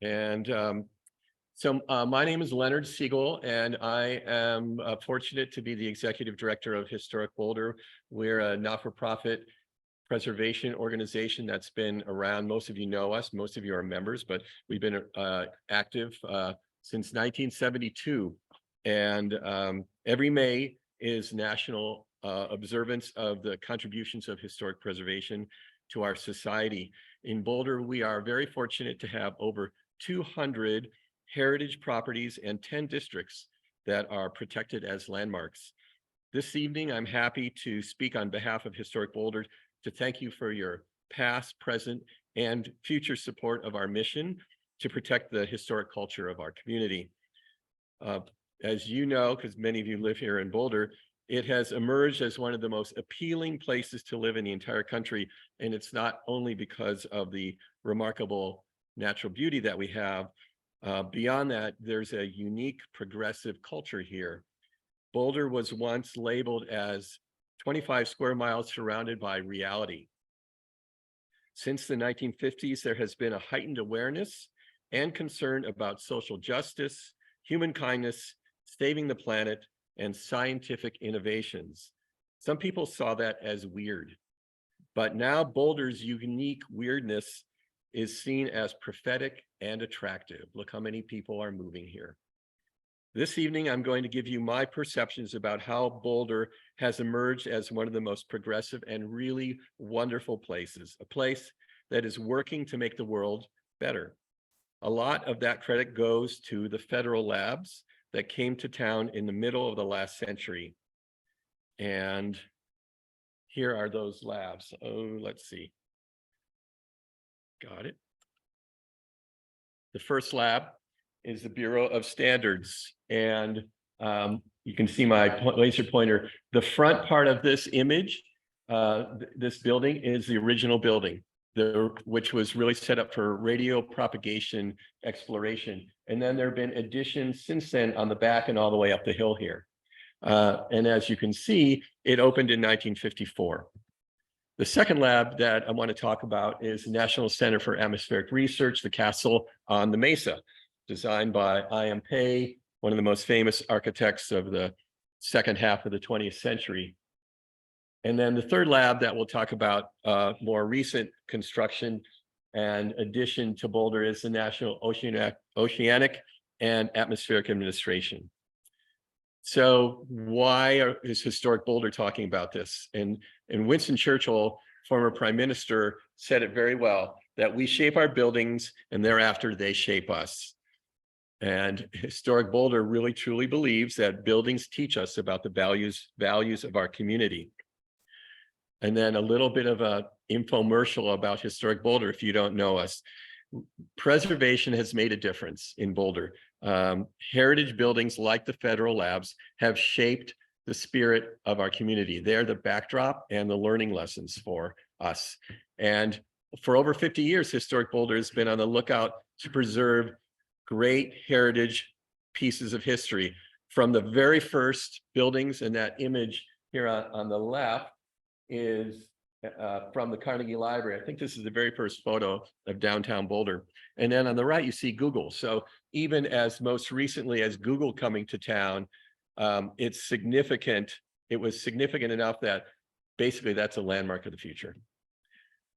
And my name is Leonard Siegel, and I am fortunate to be the executive director of Historic Boulder. We're a not-for-profit preservation organization that's been around. Most of you know us, most of you are members, but we've been active since 1972. And every May is National Observance of the Contributions of Historic Preservation to our society. In Boulder, we are very fortunate to have over 200 heritage properties and 10 districts that are protected as landmarks. This evening, I'm happy to speak on behalf of Historic Boulder to thank you for your past, present, and future support of our mission to protect the historic culture of our community. As you know, because many of you live here in Boulder, it has emerged as one of the most appealing places to live in the entire country. And it's not only because of the remarkable natural beauty that we have. Beyond that, there's a unique progressive culture here. Boulder was once labeled as 25 square miles surrounded by reality. Since the 1950s, there has been a heightened awareness and concern about social justice, human kindness, saving the planet, and scientific innovations. Some people saw that as weird, but now Boulder's unique weirdness is seen as prophetic and attractive. Look how many people are moving here. This evening, I'm going to give you my perceptions about how Boulder has emerged as one of the most progressive and really wonderful places, a place that is working to make the world better. A lot of that credit goes to the federal labs that came to town in the middle of the last century. And here are those labs. Oh, let's see. Got it. The first lab is the Bureau of Standards. And you can see my laser pointer. The front part of this image, this building is the original building, which was really set up for radio propagation exploration. And then there have been additions since then on the back and all the way up the hill here. And as you can see, it opened in 1954. The second lab that I want to talk about is the National Center for Atmospheric Research, the castle on the Mesa, designed by I.M. Pei, one of the most famous architects of the second half of the 20th century. And then the third lab that we'll talk about, more recent construction and addition to Boulder, is the National Oceanic and Atmospheric Administration. So why is Historic Boulder talking about this? And Winston Churchill, former prime minister, said it very well, that we shape our buildings and thereafter they shape us. And Historic Boulder really truly believes that buildings teach us about the values of our community. And then a little bit of an infomercial about Historic Boulder, if you don't know us. Preservation has made a difference in Boulder. Heritage buildings like the federal labs have shaped the spirit of our community. They're the backdrop and the learning lessons for us. And for over 50 years, Historic Boulder has been on the lookout to preserve great heritage pieces of history. From the very first buildings, and that image here on the left is from the Carnegie Library. I think this is the very first photo of downtown Boulder. And then on the right, you see Google. So even as most recently as Google coming to town, it's significant. It was significant enough that basically that's a landmark of the future.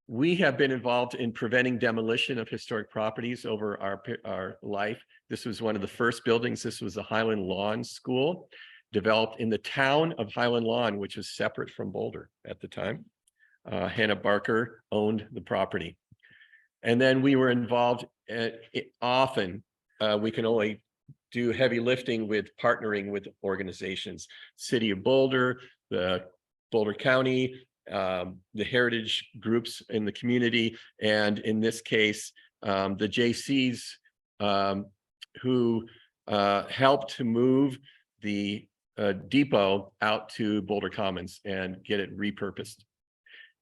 We have been involved in preventing demolition of historic properties over our life. This was one of the first buildings. This was the Highland Lawn School, developed in the town of Highland Lawn, which was separate from Boulder at the time. Hannah Barker owned the property. And then we were involved often. We can only do heavy lifting with partnering with organizations, City of Boulder, the Boulder County, the heritage groups in the community, and in this case, the JCs who helped to move the depot out to Boulder Commons and get it repurposed.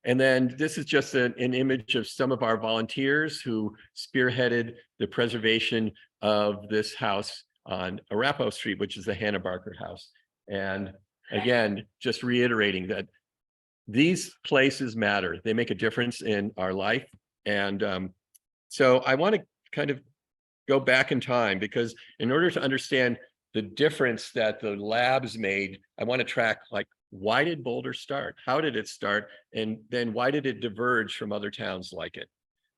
And then this is just an image of some of our volunteers who spearheaded the preservation of this house on Arapahoe Street, which is the Hannah Barker house. And again, just reiterating that these places matter. They make a difference in our life. And so I want to kind of go back in time, because in order to understand the difference that the labs made, I want to track, like, why did Boulder start? How did it start? And then why did it diverge from other towns like it?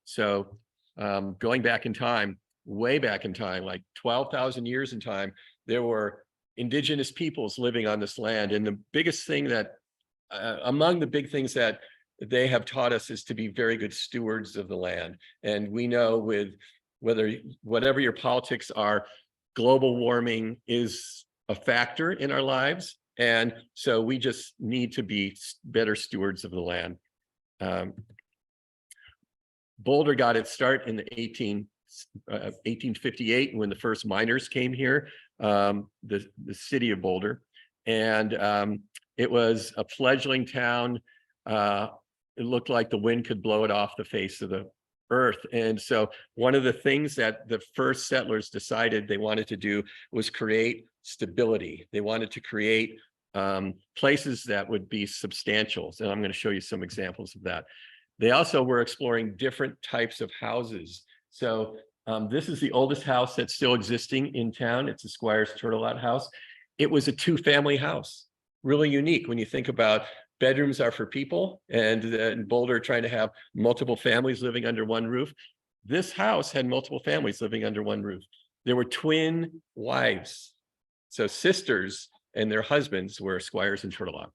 So going back in time, way back in time, like 12,000 years in time, there were indigenous peoples living on this land. And the biggest thing that, among the big things that they have taught us, is to be very good stewards of the land. And we know, with whatever your politics are, global warming is a factor in our lives. And so we just need to be better stewards of the land. Boulder got its start in the 1858, when the first miners came here, the city of Boulder. And it was a fledgling town. It looked like the wind could blow it off the face of the earth. And so one of the things that the first settlers decided they wanted to do was create stability. They wanted to create places that would be substantial. And I'm going to show you some examples of that. They also were exploring different types of houses. So this is the oldest house that's still existing in town. It's a Squire's Turtle Lot house. It was a two-family house, really unique when you think about bedrooms are for people, and in Boulder trying to have multiple families living under one roof. This house had multiple families living under one roof. There were twin wives, so sisters and their husbands were Squires and Turtle Lot.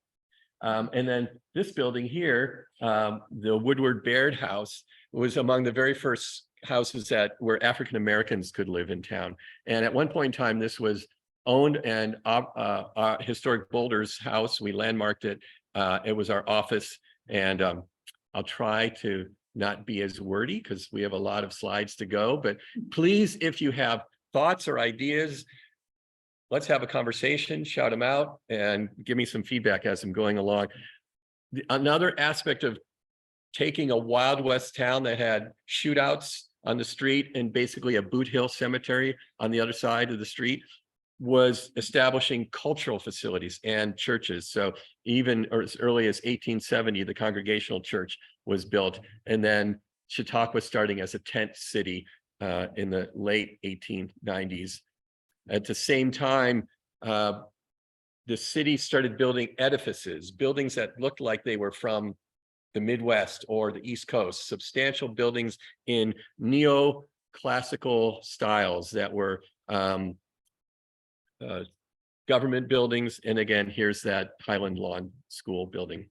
And then this building here, the Woodward Baird House, was among the very first houses where African Americans could live in town. And at one point in time, this was owned, and Historic Boulder's house, we landmarked it. It was our office. And I'll try to not be as wordy because we have a lot of slides to go. But please, if you have thoughts or ideas, let's have a conversation, shout them out, and give me some feedback as I'm going along. Another aspect of taking a Wild West town that had shootouts on the street and basically a Boot Hill cemetery on the other side of the street was establishing cultural facilities and churches. So even as early as 1870, the Congregational Church was built. And then Chautauqua starting as a tent city in the late 1890s. At the same time, the city started building edifices, buildings that looked like they were from the Midwest or the East Coast, substantial buildings in neoclassical styles that were government buildings. And again, here's that Highland Lawn School building,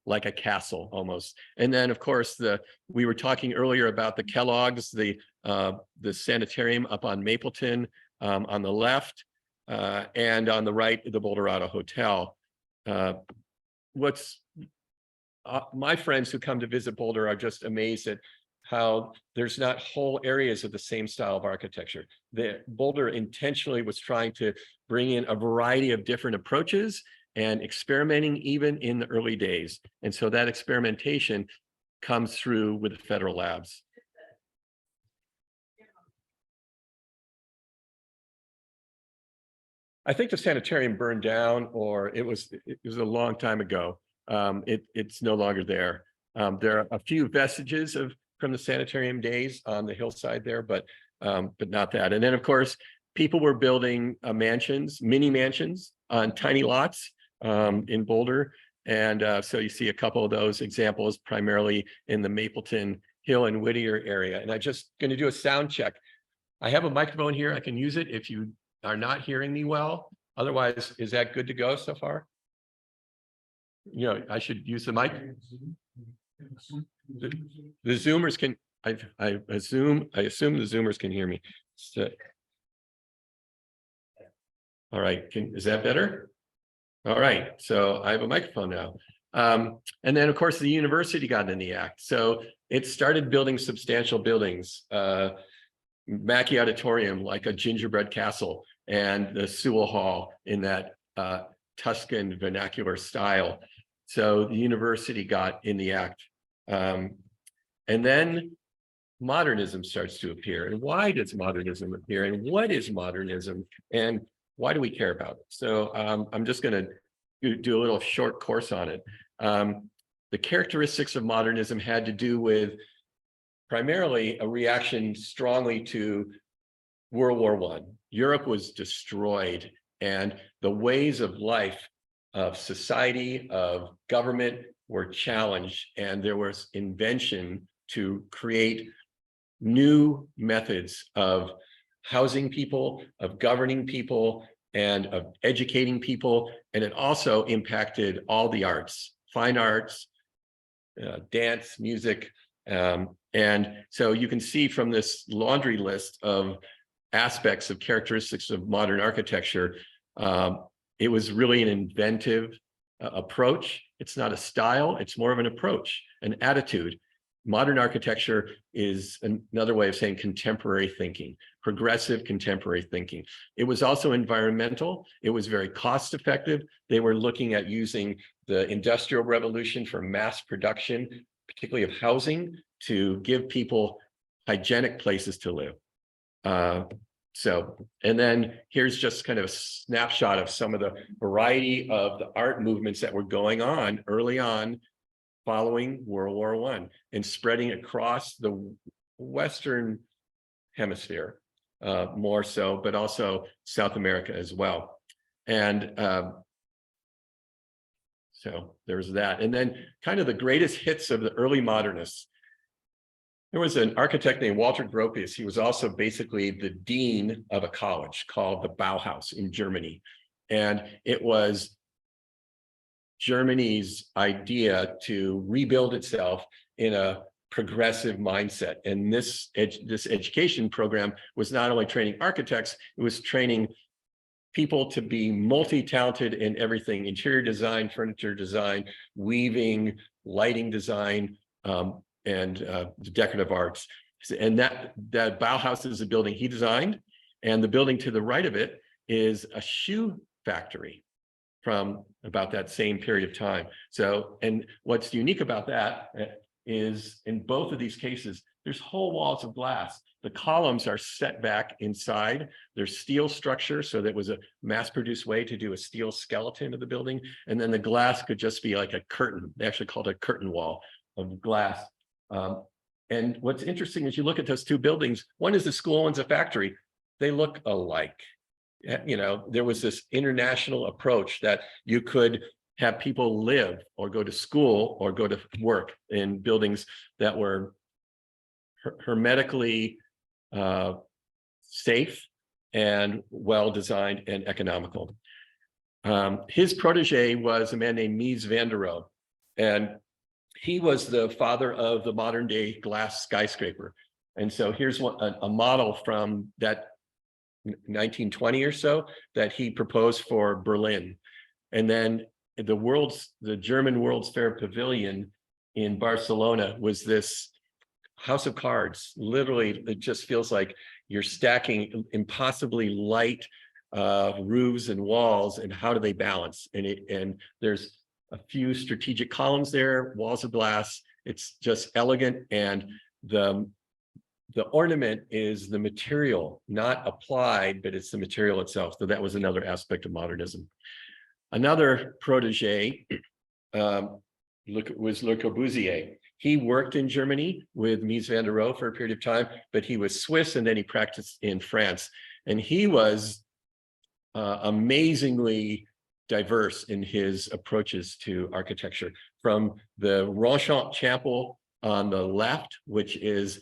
like a castle almost. And then, of course, we were talking earlier about the Kellogg's, the sanitarium up on Mapleton on the left, and on the right, the Boulderado Hotel. My friends who come to visit Boulder are just amazed at how there's not whole areas of the same style of architecture. Boulder intentionally was trying to bring in a variety of different approaches and experimenting even in the early days. And so that experimentation comes through with the federal labs. I think the sanitarium burned down, or it was a long time ago. It's no longer there. There are a few vestiges from the sanitarium days on the hillside there, but not that. And then, of course, people were building mansions, mini mansions on tiny lots in Boulder. And so you see a couple of those examples, primarily in the Mapleton Hill and Whittier area. And I'm just going to do a sound check. I have a microphone here. I can use it if you are not hearing me well. Otherwise, is that good to go so far? You know, I should use the mic. The Zoomers can, I assume the Zoomers can hear me. So, all right, is that better? All right, so I have a microphone now. And then, of course, the university got in the act. So it started building substantial buildings. Mackey Auditorium, like a gingerbread castle, and the Sewell Hall in that Tuscan vernacular style. So the university got in the act. And then modernism starts to appear. And why does modernism appear? And what is modernism? And why do we care about it? So I'm just going to do a little short course on it. The characteristics of modernism had to do with primarily a reaction strongly to World War I. Europe was destroyed, and the ways of life, of society, of government were challenged, and there was invention to create new methods of housing people, of governing people, and of educating people. And it also impacted all the arts, fine arts, dance, music. And so you can see from this laundry list of aspects of characteristics of modern architecture, it was really an inventive approach. It's not a style, it's more of an approach, an attitude. Modern architecture is another way of saying contemporary thinking, progressive contemporary thinking. It was also environmental. It was very cost effective. They were looking at using the Industrial Revolution for mass production, particularly of housing, to give people hygienic places to live. And then here's just kind of a snapshot of some of the variety of the art movements that were going on early on following World War I and spreading across the Western hemisphere, more so, but also South America as well. And so there's that. And then kind of the greatest hits of the early modernists. There was an architect named Walter Gropius. He was also basically the dean of a college called the Bauhaus in Germany. And it was Germany's idea to rebuild itself in a progressive mindset. And this education program was not only training architects, it was training people to be multi-talented in everything: interior design, furniture design, weaving, lighting design, and decorative arts. And that Bauhaus is a building he designed, and the building to the right of it is a shoe factory from about that same period of time. So, and what's unique about that is in both of these cases, there's whole walls of glass. The columns are set back inside. There's steel structure, so that was a mass-produced way to do a steel skeleton of the building. And then the glass could just be like a curtain. They actually called it a curtain wall of glass. And what's interesting is you look at those two buildings, one is a school, one's a factory. They look alike. You know, there was this international approach that you could have people live or go to school or go to work in buildings that were hermetically safe and well-designed and economical. His protege was a man named Mies van der Rohe, and he was the father of the modern day glass skyscraper. And so here's a model from that 1920 or so that he proposed for Berlin. And then the German World's Fair Pavilion in Barcelona was this house of cards. Literally, it just feels like you're stacking impossibly light roofs and walls, and how do they balance? And there's a few strategic columns there, walls of glass. It's just elegant, and the ornament is the material, not applied, but it's the material itself. So that was another aspect of modernism. Another protege was Le Corbusier. He worked in Germany with Mies van der Rohe for a period of time, but he was Swiss, and then he practiced in France. And he was amazingly diverse in his approaches to architecture, from the Ronchamp Chapel on the left, which is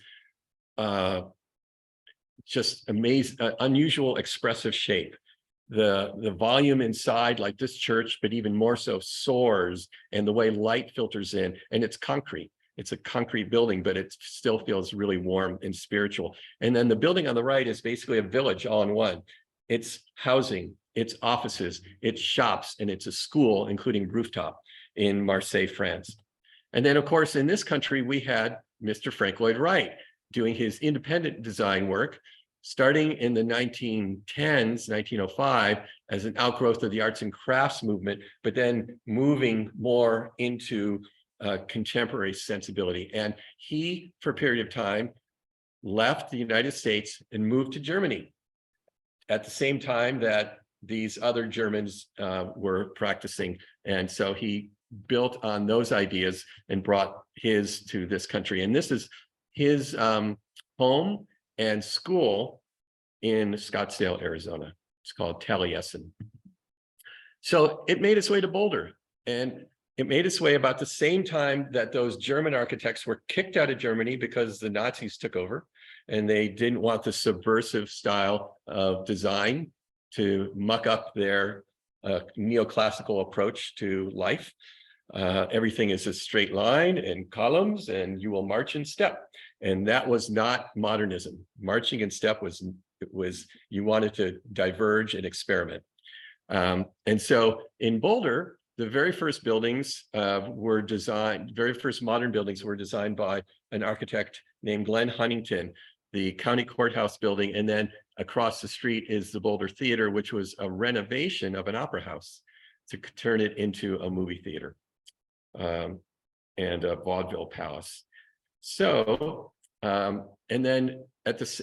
just amazing, unusual expressive shape. The volume inside, like this church, but even more so, soars, and the way light filters in, and it's concrete. It's a concrete building, but it still feels really warm and spiritual. And then the building on the right is basically a village all in one. It's housing, it's offices, it's shops, and it's a school, including rooftop, in Marseille, France. And then, of course, in this country, we had Mr. Frank Lloyd Wright doing his independent design work, starting in the 1910s, 1905, as an outgrowth of the arts and crafts movement, but then moving more into contemporary sensibility. And he, for a period of time, left the United States and moved to Germany at the same time that these other Germans were practicing. And so he built on those ideas and brought his to this country. And this is his home and school in Scottsdale, Arizona. It's called Taliesin. So it made its way to Boulder, and it made its way about the same time that those German architects were kicked out of Germany because the Nazis took over and they didn't want the subversive style of design to muck up their neoclassical approach to life. Everything is a straight line and columns, and you will march in step. And that was not modernism. Marching in step was you wanted to diverge and experiment. And so in Boulder, the very first buildings were designed, very first modern buildings were designed by an architect named Glenn Huntington, the county courthouse building. And then across the street is the Boulder Theater, which was a renovation of an opera house to turn it into a movie theater and a vaudeville palace. So, and then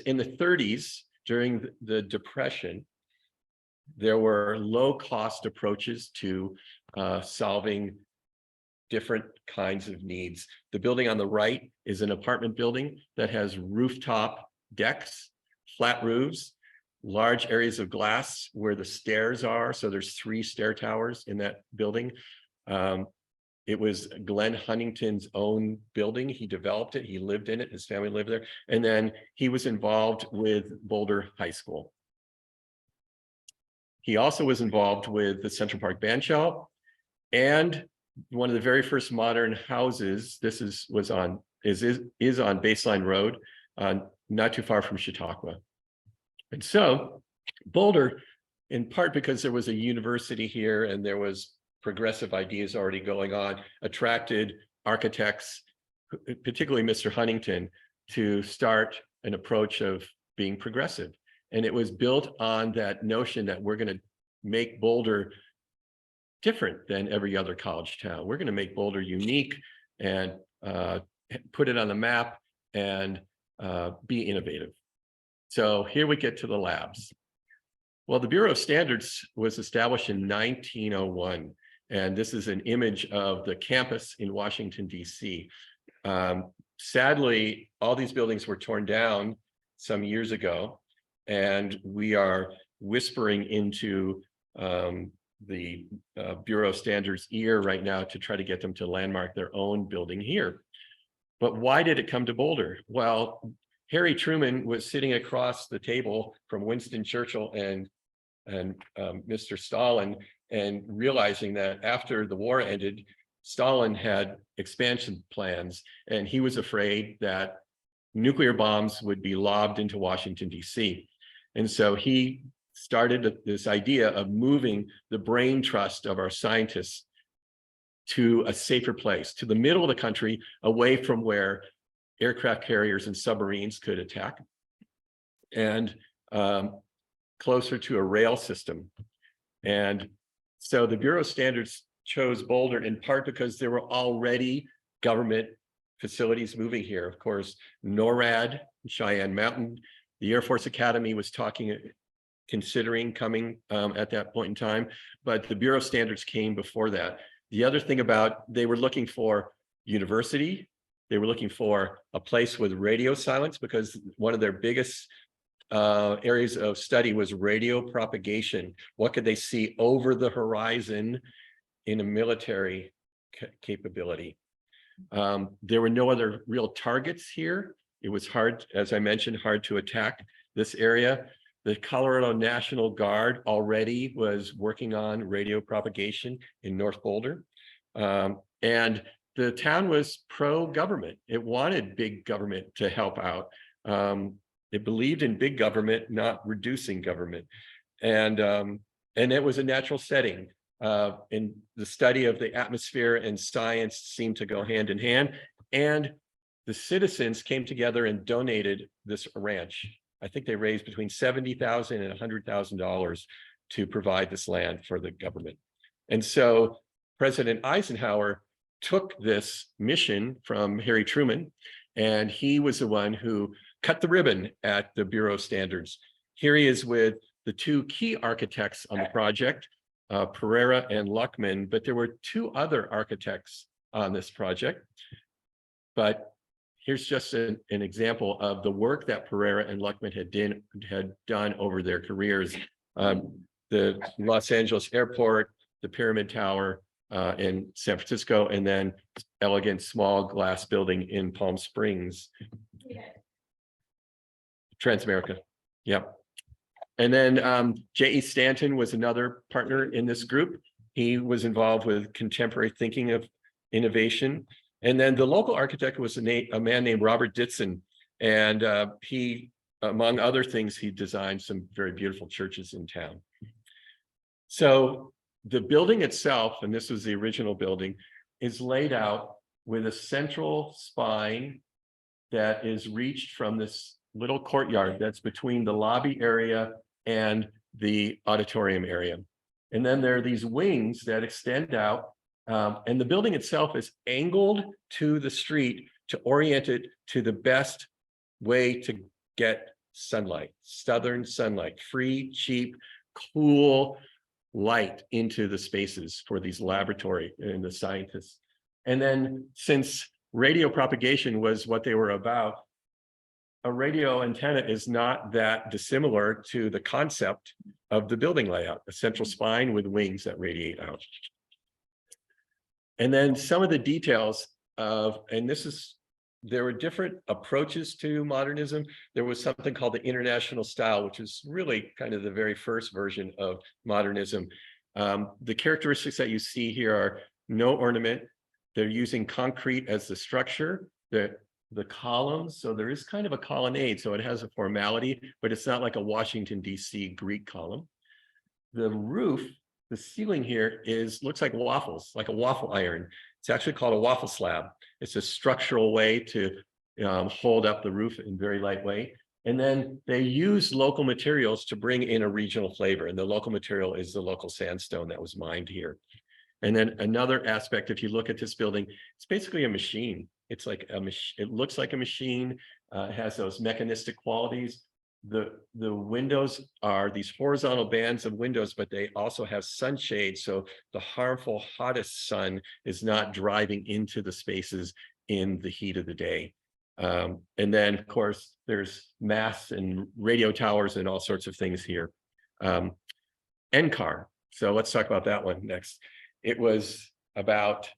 in the 30s, during the Depression, there were low-cost approaches to solving different kinds of needs. The building on the right is an apartment building that has rooftop decks, flat roofs, large areas of glass where the stairs are. So there's 3 stair towers in that building. It was Glenn Huntington's own building. He developed it. He lived in it. His family lived there. And then he was involved with Boulder High School. He also was involved with the Central Park Bandshell, and one of the very first modern houses. This is on Baseline Road, not too far from Chautauqua. And so Boulder, in part because there was a university here and there was progressive ideas already going on, attracted architects, particularly Mr. Huntington, to start an approach of being progressive. And it was built on that notion that we're going to make Boulder different than every other college town. We're going to make Boulder unique and put it on the map and be innovative. So here we get to the labs. Well, the Bureau of Standards was established in 1901, and this is an image of the campus in Washington, D.C. Sadly, all these buildings were torn down some years ago, and we are whispering into the Bureau of Standards' ear right now to try to get them to landmark their own building here. But why did it come to Boulder? Well, Harry Truman was sitting across the table from Winston Churchill and Mr. Stalin, and realizing that after the war ended, Stalin had expansion plans, and he was afraid that nuclear bombs would be lobbed into Washington, D.C. And so he started this idea of moving the brain trust of our scientists to a safer place, to the middle of the country, away from where aircraft carriers and submarines could attack, and closer to a rail system. And so the Bureau of Standards chose Boulder in part because there were already government facilities moving here. Of course, NORAD, Cheyenne Mountain, the Air Force Academy was considering coming at that point in time, but the Bureau of Standards came before that. The other thing about, they were looking for university, they were looking for a place with radio silence, because one of their biggest areas of study was radio propagation. What could they see over the horizon in a military capability? There were no other real targets here. It was hard, as I mentioned, hard to attack this area. The Colorado National Guard already was working on radio propagation in North Boulder. And the town was pro-government. It wanted big government to help out. It believed in big government, not reducing government. And it was a natural setting. And the study of the atmosphere and science seemed to go hand in hand. And the citizens came together and donated this ranch. I think they raised between $70,000 and $100,000 to provide this land for the government. And so President Eisenhower took this mission from Harry Truman, and he was the one who cut the ribbon at the Bureau of Standards. Here he is with the 2 key architects on the project, Pereira and Luckman, but there were 2 other architects on this project. But here's just an example of the work that Pereira and Luckman had done over their careers. The Los Angeles airport, the Pyramid Tower in San Francisco, and then elegant small glass building in Palm Springs. Transamerica. Yep. And then J.E. Stanton was another partner in this group. He was involved with contemporary thinking of innovation. And then the local architect was a man named Robert Ditson. And he, among other things, he designed some very beautiful churches in town. So the building itself, and this was the original building, is laid out with a central spine that is reached from this little courtyard that's between the lobby area and the auditorium area. And then there are these wings that extend out, and the building itself is angled to the street to orient it to the best way to get sunlight, southern sunlight, free, cheap, cool light into the spaces for these laboratory and the scientists. And then since radio propagation was what they were about, a radio antenna is not that dissimilar to the concept of the building layout, a central spine with wings that radiate out. And then some of the details of, and this is, there were different approaches to modernism. There was something called the international style, which is really kind of the very first version of modernism. The characteristics that you see here are no ornament. They're using concrete as the structure. The columns, so there is kind of a colonnade, so it has a formality, but it's not like a Washington, D.C. Greek column. The roof, the ceiling here looks like waffles, like a waffle iron. It's actually called a waffle slab. It's a structural way to hold up the roof in very light way. And then they use local materials to bring in a regional flavor. And the local material is the local sandstone that was mined here. And then another aspect, if you look at this building, it's basically a machine. It's like a machine. It looks like a machine. It has those mechanistic qualities. The windows are these horizontal bands of windows, but they also have sunshade. So the harmful, hottest sun is not driving into the spaces in the heat of the day. And then, of course, there's masts and radio towers and all sorts of things here. NCAR. So let's talk about that one next. It was about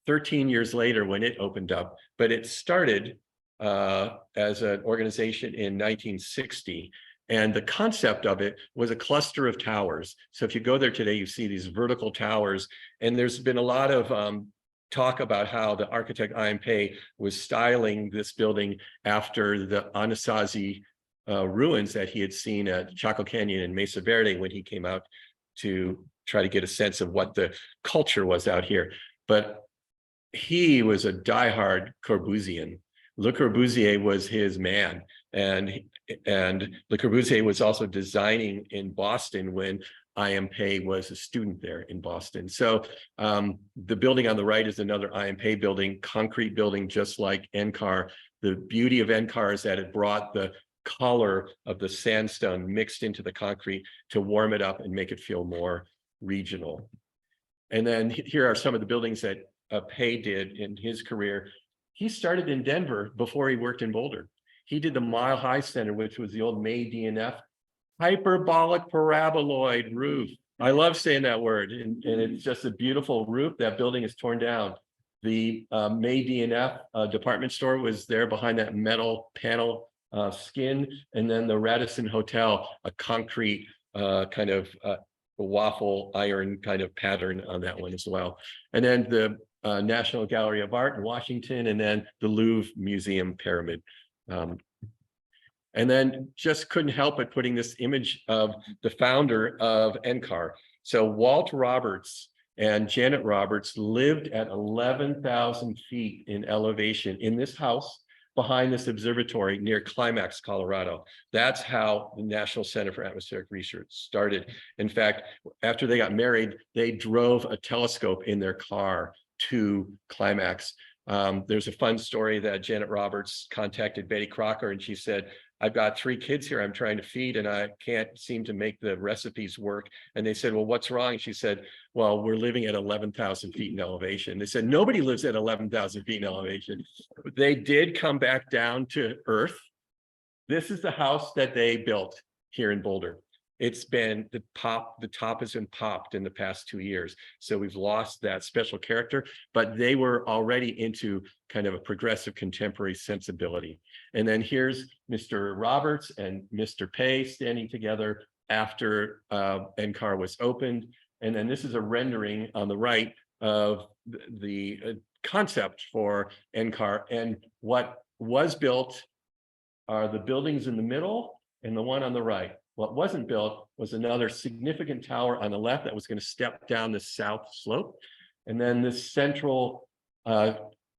13 years later when it opened up, but it started as an organization in 1960. And the concept of it was a cluster of towers. So if you go there today, you see these vertical towers. And there's been a lot of talk about how the architect I.M. Pei was styling this building after the Anasazi ruins that he had seen at Chaco Canyon and Mesa Verde when he came out to try to get a sense of what the culture was out here. But he was a diehard Corbusian. Le Corbusier was his man. And Le Corbusier was also designing in Boston when I.M. Pei was a student there in Boston. So the building on the right is another I.M. Pei building, concrete building, just like NCAR. The beauty of NCAR is that it brought the color of the sandstone mixed into the concrete to warm it up and make it feel more regional. And then here are some of the buildings that Pei did in his career. He started in Denver before he worked in Boulder. He did the Mile High Center, which was the old May DNF hyperbolic paraboloid roof. I love saying that word, and it's just a beautiful roof. That building is torn down. The May DNF department store was there behind that metal panel skin, and then the Radisson Hotel, a concrete kind of waffle iron kind of pattern on that one as well. And then the National Gallery of Art in Washington, and then the Louvre Museum Pyramid. And then just couldn't help but putting this image of the founder of NCAR. So Walt Roberts and Janet Roberts lived at 11,000 feet in elevation in this house behind this observatory near Climax, Colorado. That's how the National Center for Atmospheric Research started. In fact, after they got married, they drove a telescope in their car to Climax. There's a fun story that Janet Roberts contacted Betty Crocker, and she said, I've got 3 kids here I'm trying to feed, and I can't seem to make the recipes work. And they said, well, what's wrong? She said, well, we're living at 11,000 feet in elevation. They said, nobody lives at 11,000 feet in elevation. They did come back down to earth. This is the house that they built here in Boulder. It's been the top has been popped in the past 2 years. So we've lost that special character, but they were already into kind of a progressive contemporary sensibility. And then here's Mr. Roberts and Mr. Pei standing together after NCAR was opened. And then this is a rendering on the right of the concept for NCAR, and what was built are the buildings in the middle and the one on the right. What wasn't built was another significant tower on the left that was going to step down the south slope. And then this central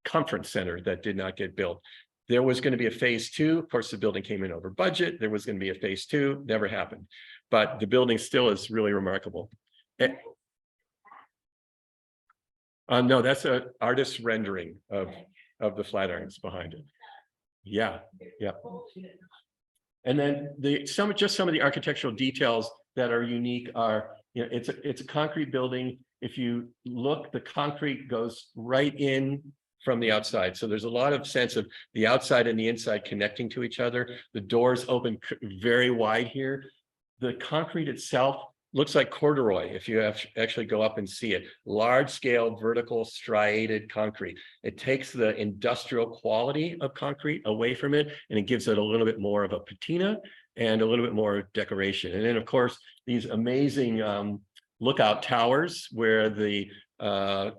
conference center that did not get built. There was going to be a phase 2. Of course, the building came in over budget. There was going to be a phase 2, never happened. But the building still is really remarkable. No, that's an artist's rendering of the Flatirons behind it. Yeah, yeah. And then some of the architectural details that are unique are, it's a concrete building. If you look, the concrete goes right in from the outside. So there's a lot of sense of the outside and the inside connecting to each other. The doors open very wide here. The concrete itself looks like corduroy if you actually go up and see it. Large scale vertical striated concrete. It takes the industrial quality of concrete away from it, and it gives it a little bit more of a patina and a little bit more decoration. And then of course, these amazing lookout towers where the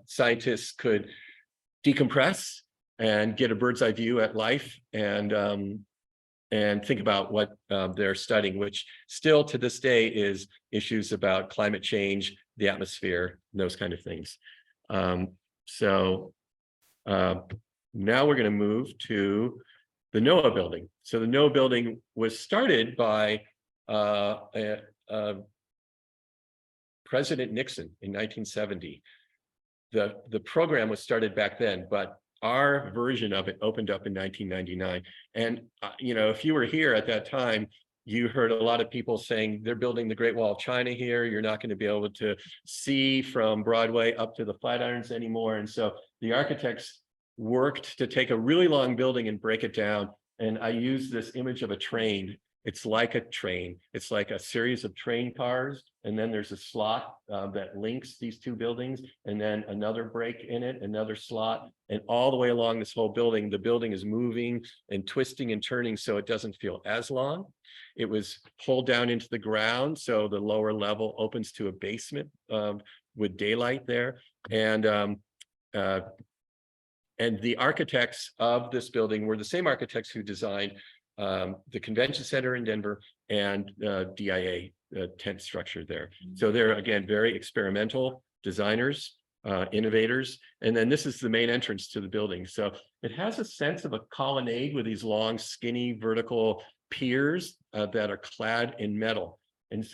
scientists could decompress and get a bird's eye view at life and think about what they're studying, which still to this day is issues about climate change, the atmosphere, those kind of things. So now we're going to move to the NOAA building. So the NOAA building was started by President Nixon in 1970. The program was started back then, but our version of it opened up in 1999. And, if you were here at that time, you heard a lot of people saying they're building the Great Wall of China here. You're not going to be able to see from Broadway up to the Flatirons anymore. And so the architects worked to take a really long building and break it down. And I use this image of a train. It's like a train. It's like a series of train cars. And then there's a slot that links these two buildings, and then another break in it, another slot. And all the way along this whole building, the building is moving and twisting and turning so it doesn't feel as long. It was pulled down into the ground, so the lower level opens to a basement with daylight there. And the architects of this building were the same architects who designed the convention center in Denver and DIA tent structure there. So they're, again, very experimental designers, innovators. And then this is the main entrance to the building. So it has a sense of a colonnade with these long, skinny, vertical piers that are clad in metal. And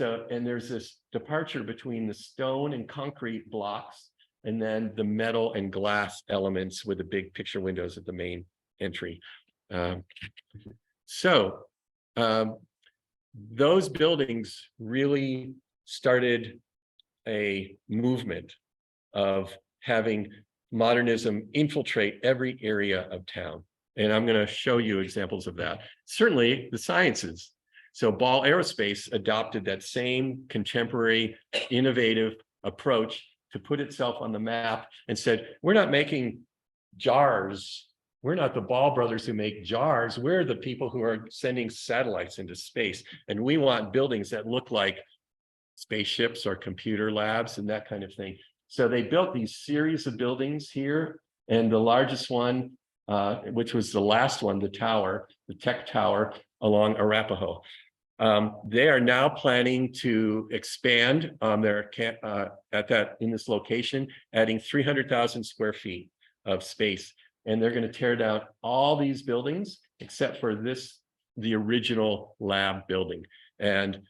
there's this departure between the stone and concrete blocks, and then the metal and glass elements with the big picture windows at the main entry. Those buildings really started a movement of having modernism infiltrate every area of town. And I'm going to show you examples of that. Certainly the sciences. So Ball Aerospace adopted that same contemporary, innovative approach to put itself on the map and said, we're not making jars. We're not the Ball brothers who make jars. We're the people who are sending satellites into space. And we want buildings that look like spaceships or computer labs and that kind of thing. So they built these series of buildings here. And the largest one, which was the last one, the tower, the tech tower along Arapahoe. They are now planning to expand on their in this location, adding 300,000 square feet of space. And they're going to tear down all these buildings except for the original lab building. And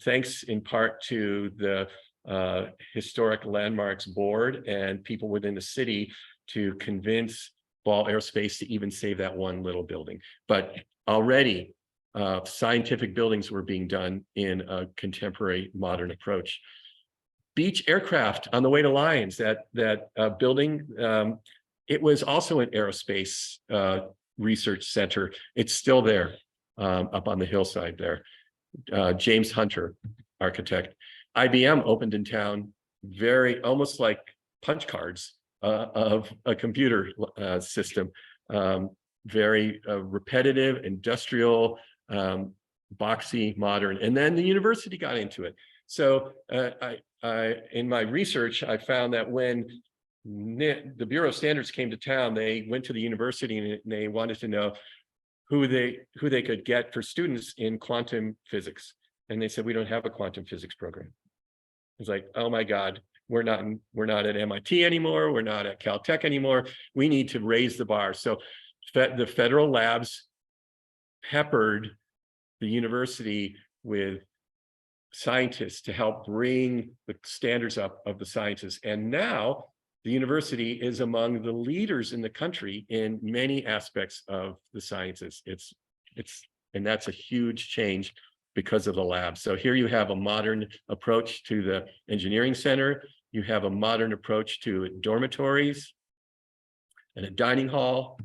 thanks in part to the Historic Landmarks Board and people within the city to convince Ball Aerospace to even save that one little building. But already scientific buildings were being done in a contemporary modern approach. Beach aircraft on the way to Lyons, that building, it was also an aerospace research center. It's still there up on the hillside there. James Hunter, architect. IBM opened in town, very almost like punch cards of a computer system. Very repetitive, industrial, boxy, modern. And then the university got into it. So in my research, I found that when the Bureau of Standards came to town, they went to the university and they wanted to know who they could get for students in quantum physics. And they said, we don't have a quantum physics program. It's like, oh my God, we're not at MIT anymore. We're not at Caltech anymore. We need to raise the bar. So the federal labs peppered the university with scientists to help bring the standards up of the sciences. And now the university is among the leaders in the country in many aspects of the sciences. And that's a huge change because of the lab. So here you have a modern approach to the engineering center. You have a modern approach to dormitories and a dining hall.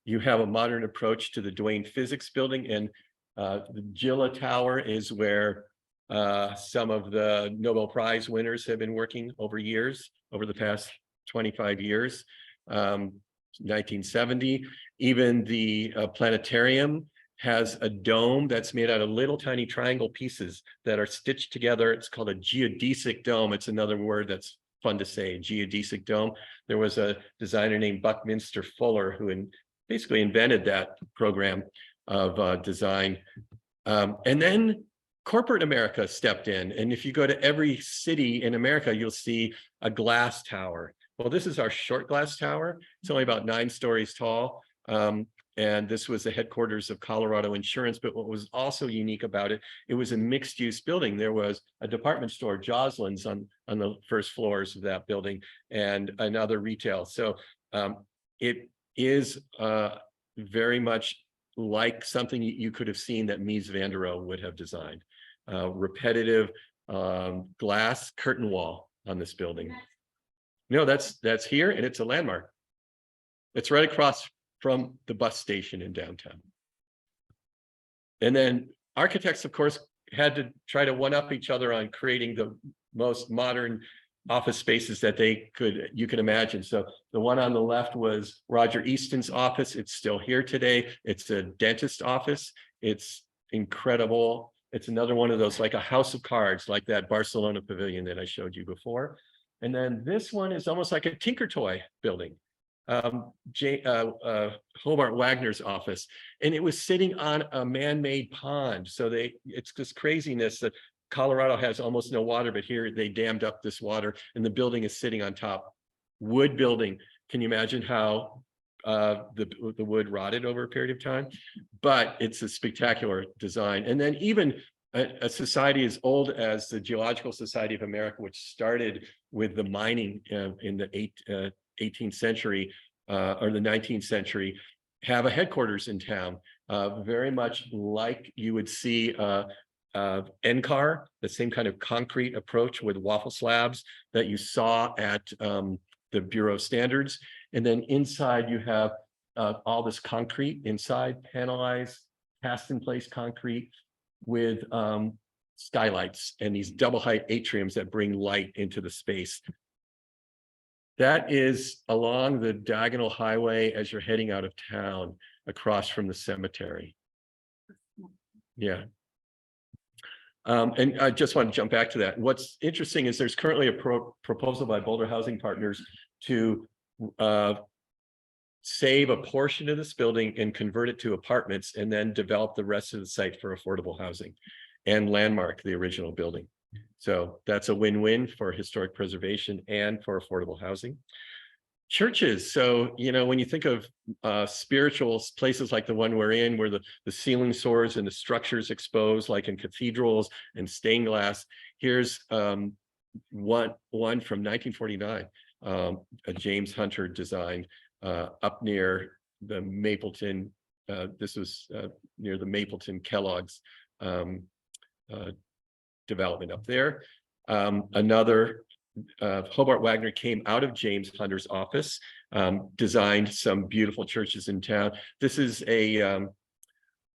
You have a modern approach to the Duane Physics Building, and the Gila Tower is where some of the Nobel Prize winners have been working over the past 25 years. 1970, even the planetarium has a dome that's made out of little tiny triangle pieces that are stitched together. It's called a geodesic dome. It's another word that's fun to say, geodesic dome. There was a designer named Buckminster Fuller who basically invented that program of design. And then corporate America stepped in. And if you go to every city in America, you'll see a glass tower. Well, this is our short glass tower. It's only about 9 stories tall. And this was the headquarters of Colorado Insurance. But what was also unique about it, it was a mixed use building. There was a department store, Joslin's, on the first floors of that building, and another retail. So it is very much like something you could have seen that Mies van der Rohe would have designed. Repetitive glass curtain wall on this building. No, that's here, and it's a landmark. It's right across from the bus station in downtown. And then architects, of course, had to try to one-up each other on creating the most modern office spaces that you can imagine. So the one on the left was Roger Easton's office. It's still here today. It's a dentist office. It's incredible. It's another one of those, like a house of cards, like that Barcelona pavilion that I showed you before. And then this one is almost like a Tinker Toy building. Hobart Wagner's office, and it was sitting on a man-made pond. So it's this craziness that Colorado has almost no water, but here they dammed up this water, and the building is sitting on top. Wood building. Can you imagine how the wood rotted over a period of time? But it's a spectacular design. And then even a society as old as the Geological Society of America, which started with the mining in the 18th century or the 19th century, have a headquarters in town, very much like you would see NCAR, the same kind of concrete approach with waffle slabs that you saw at the Bureau of Standards. And then inside you have all this concrete inside, panelized, cast in place concrete with skylights and these double height atriums that bring light into the space. That is along the diagonal highway as you're heading out of town, across from the cemetery. Yeah. And I just want to jump back to that. What's interesting is there's currently a proposal by Boulder Housing Partners to save a portion of this building and convert it to apartments, and then develop the rest of the site for affordable housing and landmark the original building. So that's a win-win for historic preservation and for affordable housing. Churches. So, when you think of spiritual places like the one we're in, where the ceiling soars and the structures exposed, like in cathedrals and stained glass, here's one from 1949, a James Hunter design up near the Mapleton this was near the Mapleton Kellogg's um, development up there. Another Hobart Wagner came out of James Hunter's office, designed some beautiful churches in town. This is an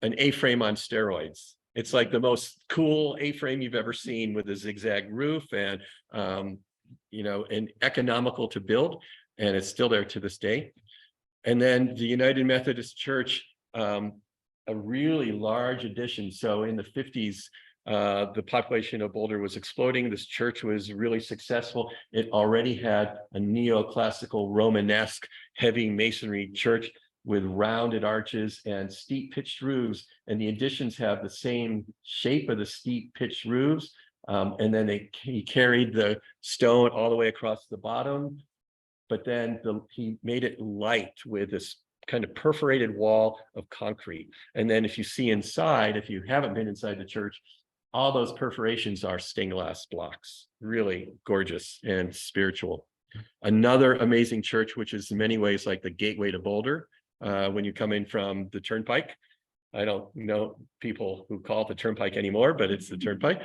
A-frame on steroids. It's like the most cool A-frame you've ever seen, with a zigzag roof and and economical to build, and it's still there to this day. And then the United Methodist Church, a really large addition. So in the 50s, the population of Boulder was exploding. This church was really successful. It already had a neoclassical Romanesque heavy masonry church with rounded arches and steep pitched roofs. And the additions have the same shape of the steep pitched roofs. And then he carried the stone all the way across the bottom. But then he made it light with this kind of perforated wall of concrete. And then if you see inside, if you haven't been inside the church, all those perforations are stained glass blocks. Really gorgeous and spiritual. Another amazing church, which is in many ways like the gateway to Boulder, when you come in from the Turnpike. I don't know people who call it the Turnpike anymore, but it's the Turnpike.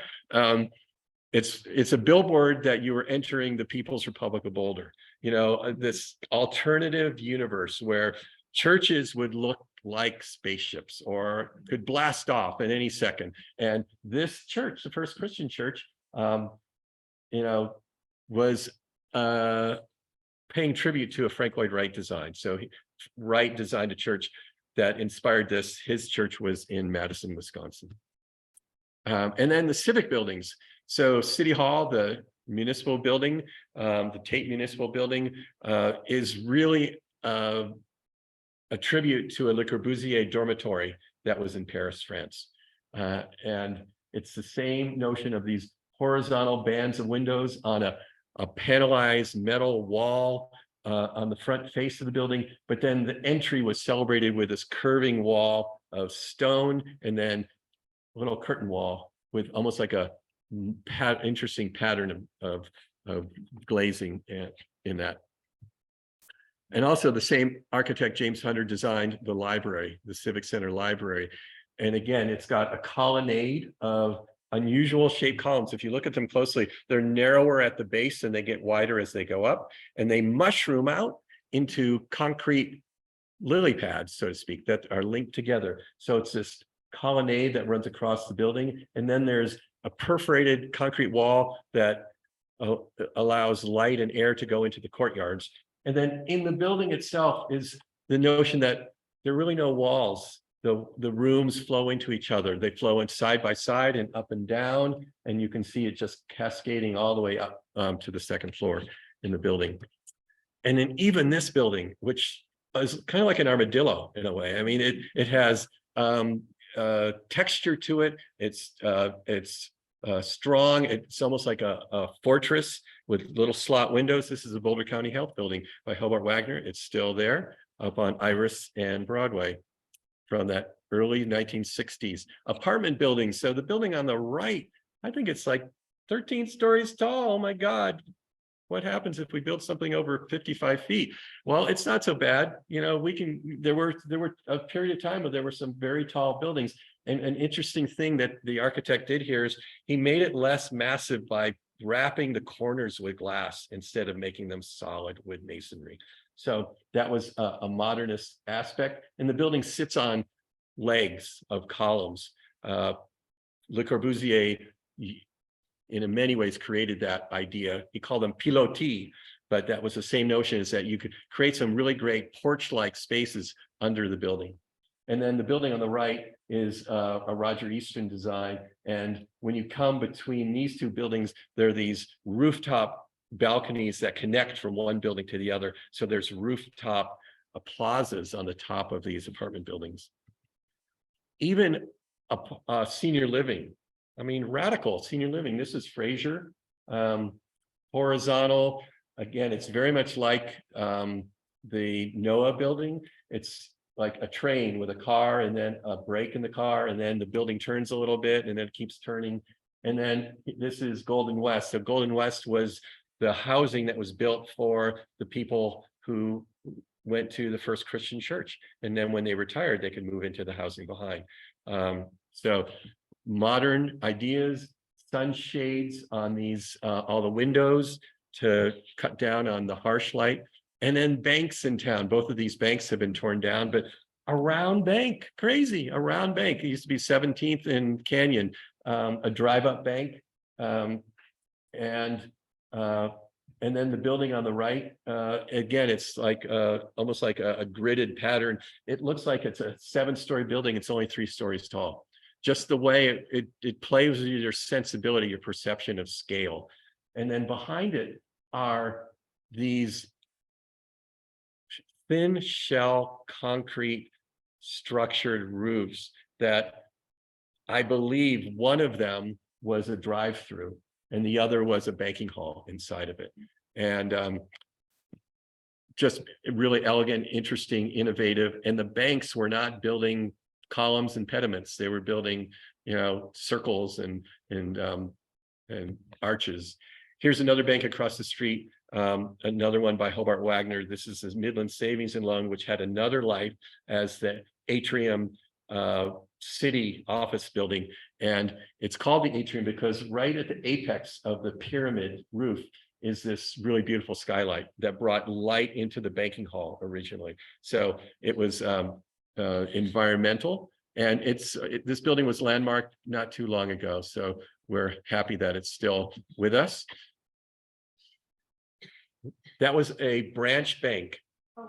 It's a billboard that you are entering the People's Republic of Boulder. This alternative universe where churches would look like spaceships or could blast off at any second. And this church, the first Christian church, was paying tribute to a Frank Lloyd Wright design. So Wright designed a church that inspired this. His church was in Madison, Wisconsin. And then the civic buildings. So City Hall, the municipal building, the Tate Municipal Building, is really a tribute to a Le Corbusier dormitory that was in Paris, France. And it's the same notion of these horizontal bands of windows on a panelized metal wall on the front face of the building. But then the entry was celebrated with this curving wall of stone and then a little curtain wall with almost like a interesting pattern of glazing in that. And also the same architect, James Hunter, designed the library, the Civic Center Library. And again, it's got a colonnade of unusual shaped columns. If you look at them closely, they're narrower at the base and they get wider as they go up. And they mushroom out into concrete lily pads, so to speak, that are linked together. So it's this colonnade that runs across the building. And then there's a perforated concrete wall that allows light and air to go into the courtyards. And then in the building itself is the notion that there are really no walls. The rooms flow into each other. They flow in side by side and up and down, and you can see it just cascading all the way up to the second floor in the building. And then even this building, which is kind of like an armadillo in a way. I mean, it has texture to it. It's strong. It's almost like a fortress with little slot windows. This is a Boulder County Health Building by Hobart Wagner. It's still there up on Iris and Broadway from that early 1960s. Apartment buildings. So the building on the right, I think it's like 13 stories tall. Oh my God. What happens if we build something over 55 feet? Well, it's not so bad. There were a period of time where there were some very tall buildings. And an interesting thing that the architect did here is he made it less massive by wrapping the corners with glass instead of making them solid with masonry. So that was a modernist aspect. And the building sits on legs of columns. Le Corbusier, in many ways, created that idea. He called them pilotis, but that was the same notion, is that you could create some really great porch-like spaces under the building. And then the building on the right is a Roger Easton design. And when you come between these two buildings, there are these rooftop balconies that connect from one building to the other. So there's rooftop plazas on the top of these apartment buildings. Even a senior living. I mean, radical senior living. This is Fraser, horizontal. Again, it's very much like the NOAA building. It's like a train with a car and then a brake in the car, and then the building turns a little bit and then it keeps turning. And then this is Golden West. So Golden West was the housing that was built for the people who went to the First Christian Church. And then when they retired, they could move into the housing behind. So modern ideas, sunshades on these, all the windows to cut down on the harsh light. And then banks in town. Both of these banks have been torn down, but a round bank, crazy, a round bank. It used to be 17th and Canyon, a drive-up bank. And then the building on the right, again, it's like almost like a gridded pattern. It looks like it's a 7-story building. It's only 3 stories tall. Just the way it plays with your sensibility, your perception of scale. And then behind it are these thin shell concrete structured roofs that I believe one of them was a drive-through and the other was a banking hall inside of it. And just really elegant, interesting, innovative. And the banks were not building columns and pediments. They were building, circles and arches. Here's another bank across the street, another one by Hobart Wagner. This is his Midland Savings and Loan, which had another life as the atrium city office building. And it's called the atrium because right at the apex of the pyramid roof is this really beautiful skylight that brought light into the banking hall originally. So it was environmental, and this building was landmarked not too long ago. So we're happy that it's still with us. That was a branch bank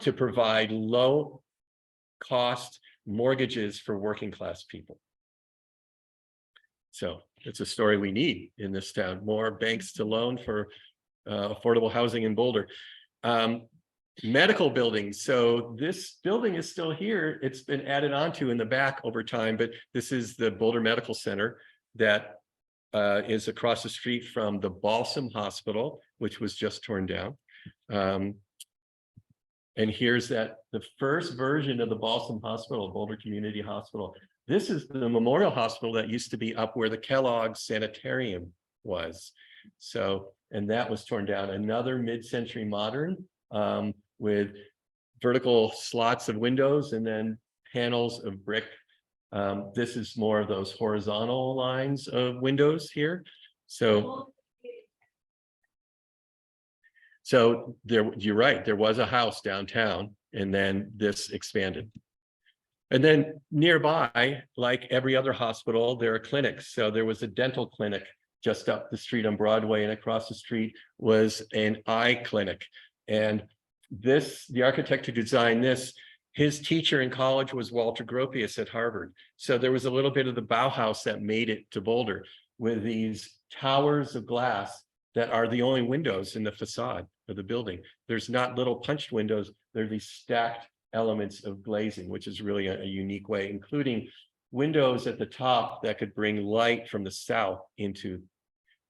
to provide low cost mortgages for working class people. So it's a story we need in this town, more banks to loan for affordable housing in Boulder. Medical buildings. So this building is still here. It's been added onto in the back over time, but this is the Boulder Medical Center that is across the street from the Balsam Hospital, which was just torn down. And here's the first version of the Balsam Hospital, Boulder Community Hospital. This is the Memorial Hospital that used to be up where the Kellogg Sanitarium was. So, and that was torn down. Another mid-century modern with vertical slots of windows and then panels of brick. This is more of those horizontal lines of windows here. So you're right, there was a house downtown and then this expanded. And then nearby, like every other hospital, there are clinics. So there was a dental clinic just up the street on Broadway, and across the street was an eye clinic. And the architect who designed this, his teacher in college was Walter Gropius at Harvard. So there was a little bit of the Bauhaus that made it to Boulder with these towers of glass that are the only windows in the facade of the building. There's not little punched windows, they're these stacked elements of glazing, which is really a unique way, including windows at the top that could bring light from the south into.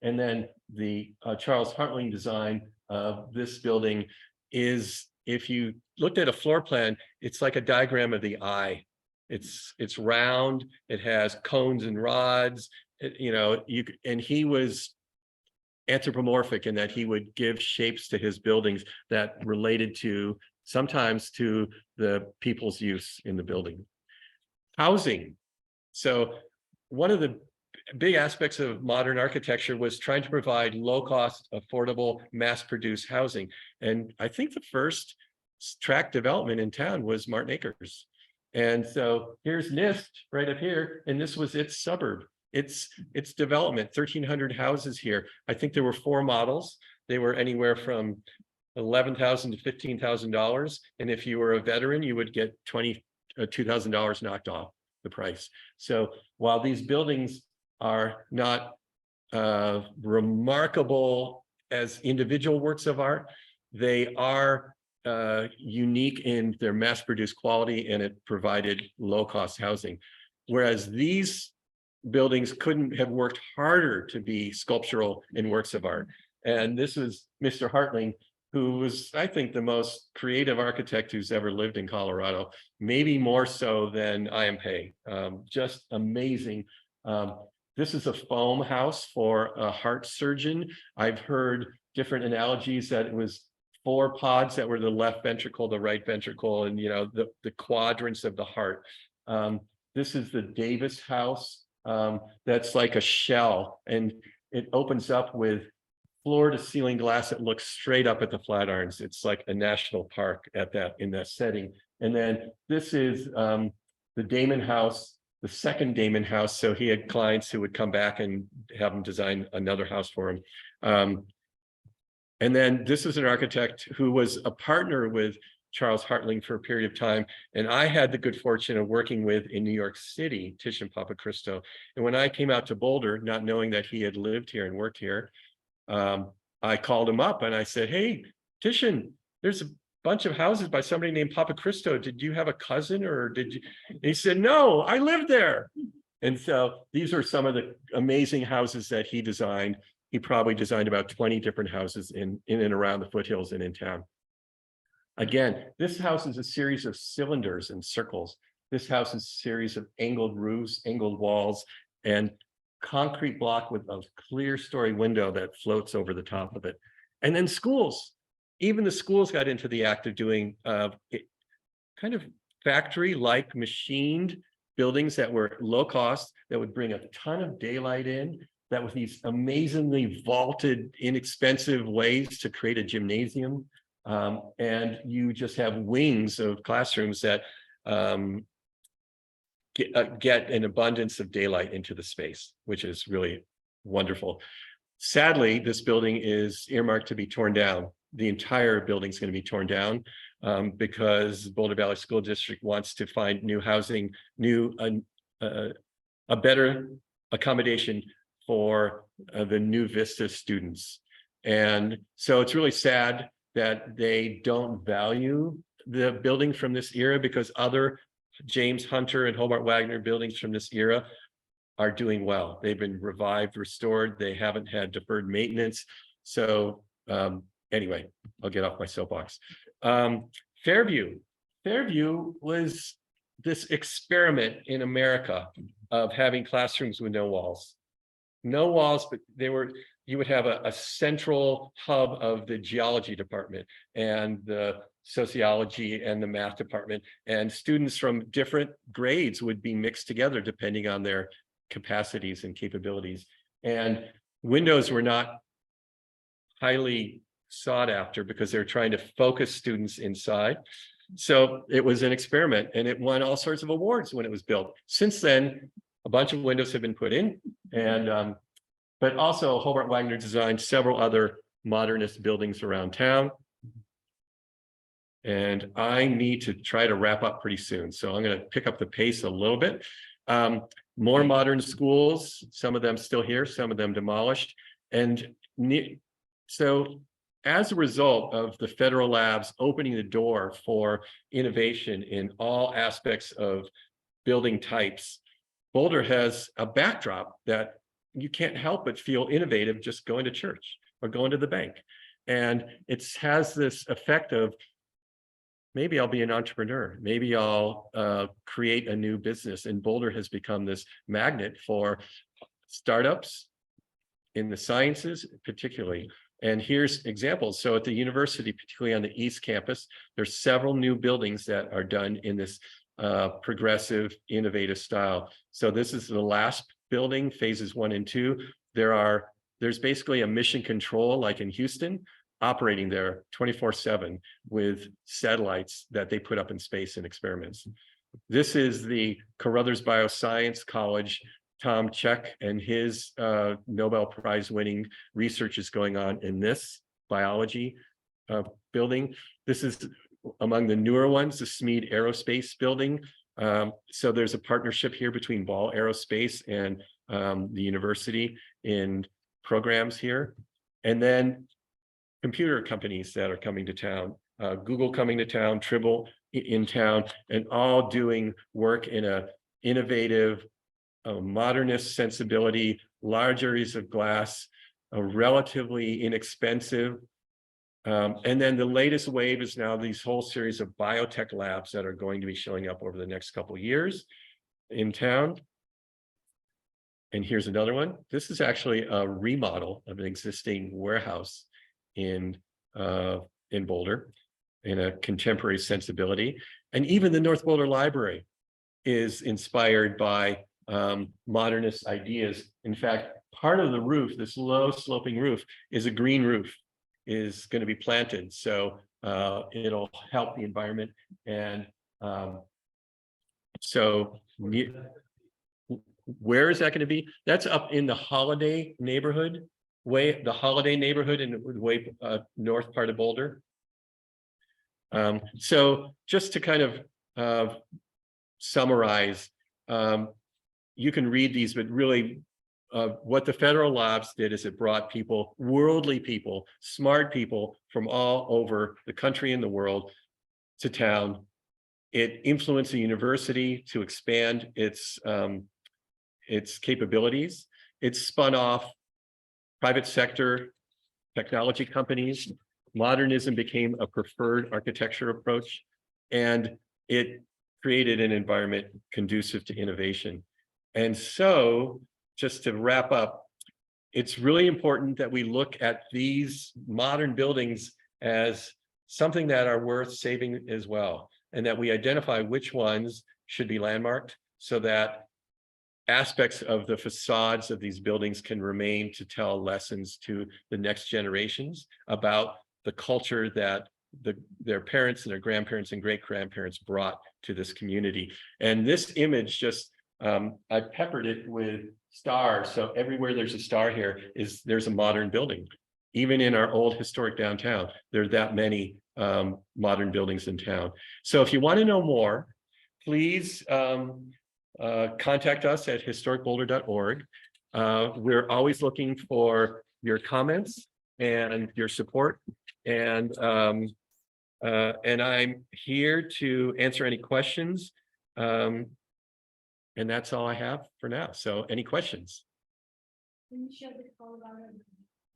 And then the Charles Hartling design of this building is, if you looked at a floor plan, it's like a diagram of the eye. It's round, it has cones and rods, and he was anthropomorphic in that he would give shapes to his buildings that related sometimes to the people's use in the building. Housing. So one of the big aspects of modern architecture was trying to provide low-cost, affordable, mass-produced housing. And I think the first tract development in town was Martin Acres. And so here's NIST right up here, and this was its suburb. Its development, 1,300 houses here. I think there were 4 models. They were anywhere from $11,000 to $15,000. And if you were a veteran, you would get $2,000 knocked off the price. So while these buildings are not remarkable as individual works of art, they are unique in their mass-produced quality, and it provided low-cost housing. Whereas these buildings couldn't have worked harder to be sculptural in works of art. And this was Mr. Hartling, who was, I think, the most creative architect who's ever lived in Colorado, maybe more so than I.M. Pei. Just amazing. This is a foam house for a heart surgeon. I've heard different analogies that it was 4 pods that were the left ventricle, the right ventricle, and the quadrants of the heart. This is the Davis House. That's like a shell, and it opens up with floor to ceiling glass that looks straight up at the Flatirons. It's like a national park in that setting. And then this is the Damon House, the second Damon House. So he had clients who would come back and have him design another house for him. And then this is an architect who was a partner with Charles Hartling for a period of time. And I had the good fortune of working with in New York City, Titian Papacristo. And when I came out to Boulder, not knowing that he had lived here and worked here, I called him up and I said, "Hey, Titian, there's a bunch of houses by somebody named Papacristo. Did you have a cousin or did you?" And he said, "No, I lived there." And so these are some of the amazing houses that he designed. He probably designed about 20 different houses in and around the foothills and in town. Again, this house is a series of cylinders and circles. This house is a series of angled roofs, angled walls, and concrete block with a clear story window that floats over the top of it. And then schools. Even the schools got into the act of doing kind of factory-like machined buildings that were low cost, that would bring a ton of daylight in, that with these amazingly vaulted, inexpensive ways to create a gymnasium. And you just have wings of classrooms that get an abundance of daylight into the space, which is really wonderful. Sadly, this building is earmarked to be torn down. The entire building is going to be torn down because Boulder Valley School District wants to find new housing, a better accommodation for the New Vista students. And so it's really sad that they don't value the building from this era, because other James Hunter and Hobart Wagner buildings from this era are doing well. They've been revived, restored. They haven't had deferred maintenance. So anyway, I'll get off my soapbox. Fairview was this experiment in America of having classrooms with no walls. No walls, but you would have a central hub of the geology department and the sociology and the math department, and students from different grades would be mixed together depending on their capacities and capabilities. And windows were not highly sought after because they're trying to focus students inside. So it was an experiment, and it won all sorts of awards when it was built. Since then, a bunch of windows have been put in, and but also Hobart Wagner designed several other modernist buildings around town. And I need to try to wrap up pretty soon, so I'm going to pick up the pace a little bit. More modern schools, some of them still here, some of them demolished. And so as a result of the federal labs opening the door for innovation in all aspects of building types, Boulder has a backdrop that you can't help but feel innovative just going to church or going to the bank. And it has this effect of, maybe I'll be an entrepreneur, maybe I'll create a new business. And Boulder has become this magnet for startups in the sciences, particularly. And here's examples. So at the university, particularly on the East Campus, there's several new buildings that are done in this progressive, innovative style. So this is the last building, phases 1 and 2. There's basically a mission control, like in Houston, operating there 24/7 with satellites that they put up in space and experiments. This is the Carruthers Bioscience College. Tom Check and his Nobel Prize winning research is going on in this biology building. This is among the newer ones, the Smead Aerospace building. So there's a partnership here between Ball Aerospace and the university in programs here. And then computer companies that are coming to town, Google coming to town, Tribble in town, and all doing work in a innovative, modernist sensibility, large areas of glass, relatively inexpensive. And then the latest wave is now these whole series of biotech labs that are going to be showing up over the next couple of years in town. And here's another one. This is actually a remodel of an existing warehouse in in Boulder in a contemporary sensibility. And even the North Boulder Library is inspired by modernist ideas. In fact, part of the roof, this low sloping roof, is a green roof, is going to be planted. So it'll help the environment. And so where is that going to be? That's up in the Holiday neighborhood, the Holiday neighborhood in the way north part of Boulder. So just to kind of summarize, you can read these, but really what the federal labs did is it brought people, worldly people, smart people from all over the country and the world to town. It influenced the university to expand its capabilities. It spun off private sector technology companies. Modernism became a preferred architecture approach, and it created an environment conducive to innovation. And so, just to wrap up, it's really important that we look at these modern buildings as something that are worth saving as well, and that we identify which ones should be landmarked so that aspects of the facades of these buildings can remain to tell lessons to the next generations about the culture that their parents and their grandparents and great-grandparents brought to this community. And this image just, I peppered it with stars. So everywhere there's a star here there's a modern building. Even in our old historic downtown, there are that many modern buildings in town. So if you want to know more, please contact us at historicboulder.org. We're always looking for your comments and your support. And I'm here to answer any questions. And that's all I have for now. So any questions? Can you show the Colorado and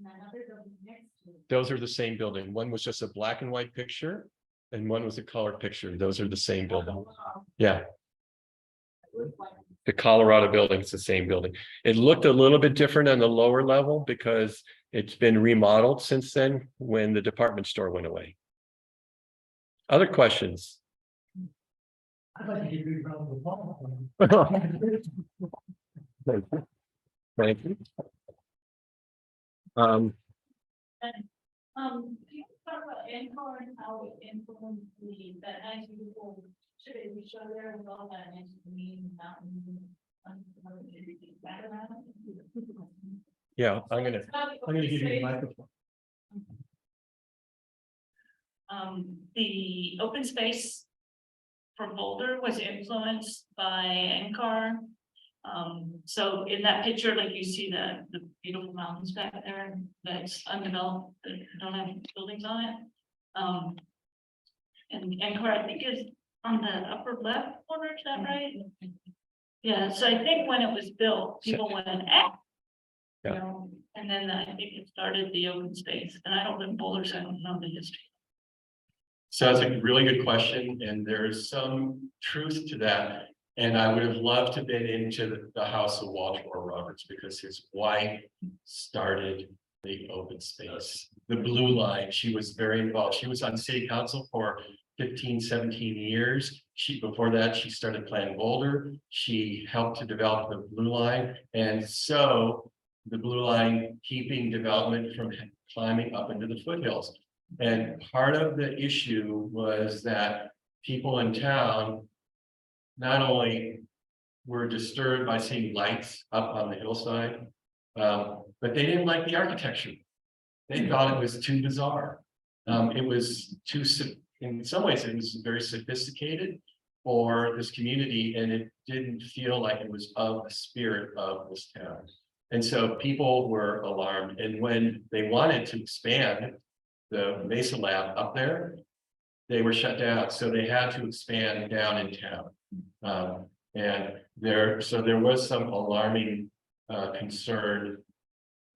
another building next to it? Those are the same building. One was just a black and white picture, and one was a color picture. Those are the same building. Yeah. The Colorado building is the same building. It looked a little bit different on the lower level because it's been remodeled since then when the department store went away. Other questions? I'd like to give you a round of applause. Thank you. Thank you. Can you talk about NCAR and how it influenced that nice beautiful should we show there with all that nice green mountain? Yeah, I'm gonna give you the microphone. The open space for Boulder was influenced by NCAR. So in that picture, like you see the beautiful mountains back there that's undeveloped, that don't have buildings on it. And NCAR, I think, is on the upper left corner, is that right? Yeah, so I think when it was built, people went, you know, and then I think it started the open space. And I don't live in Boulder, so I don't know the history. So that's a really good question, and there's some truth to that. And I would have loved to have been into the house of Walter Roberts because his wife started the open space. The Blue Line, she was very involved. She was on city council for 15, 17 years. Before that, she started planning Boulder. She helped to develop the Blue Line. And so the Blue Line keeping development from climbing up into the foothills. And part of the issue was that people in town not only were disturbed by seeing lights up on the hillside, but they didn't like the architecture. They thought it was too bizarre. It was too, in some ways, it was very sophisticated for this community, and it didn't feel like it was of the spirit of this town. And so people were alarmed. And when they wanted to expand the Mesa Lab up there, they were shut down. So they had to expand down in town. And there was some alarming concern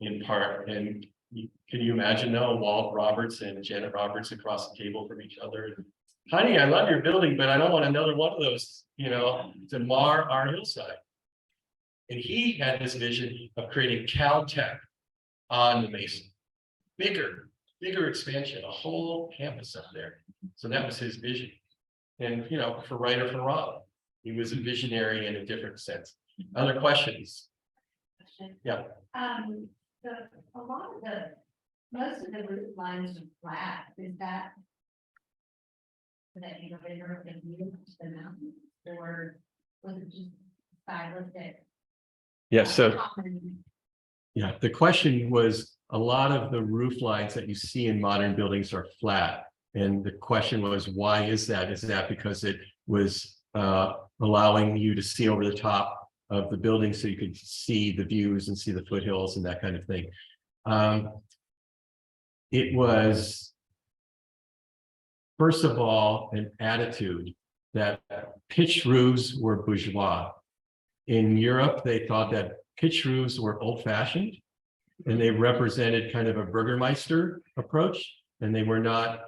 in part. And can you imagine though, Walt Roberts and Janet Roberts across the table from each other? Honey, I love your building, but I don't want another one of those, you know, to mar our hillside. And he had this vision of creating Caltech on the Mesa, bigger, bigger expansion, a whole campus up there. So that was his vision. And, you know, for right or for wrong, he was a visionary in a different sense. Other questions? Yeah. A lot of most of the roof lines are flat, is that? That you know, they were the mountain, or was it just stylistic? Yeah, so, yeah, the question was, a lot of the roof lines that you see in modern buildings are flat. And the question was, why is that? Is that because it was allowing you to see over the top of the building so you could see the views and see the foothills and that kind of thing? It was, first of all, an attitude that pitched roofs were bourgeois. In Europe, they thought that pitched roofs were old-fashioned, and they represented kind of a Burgermeister approach, and they were not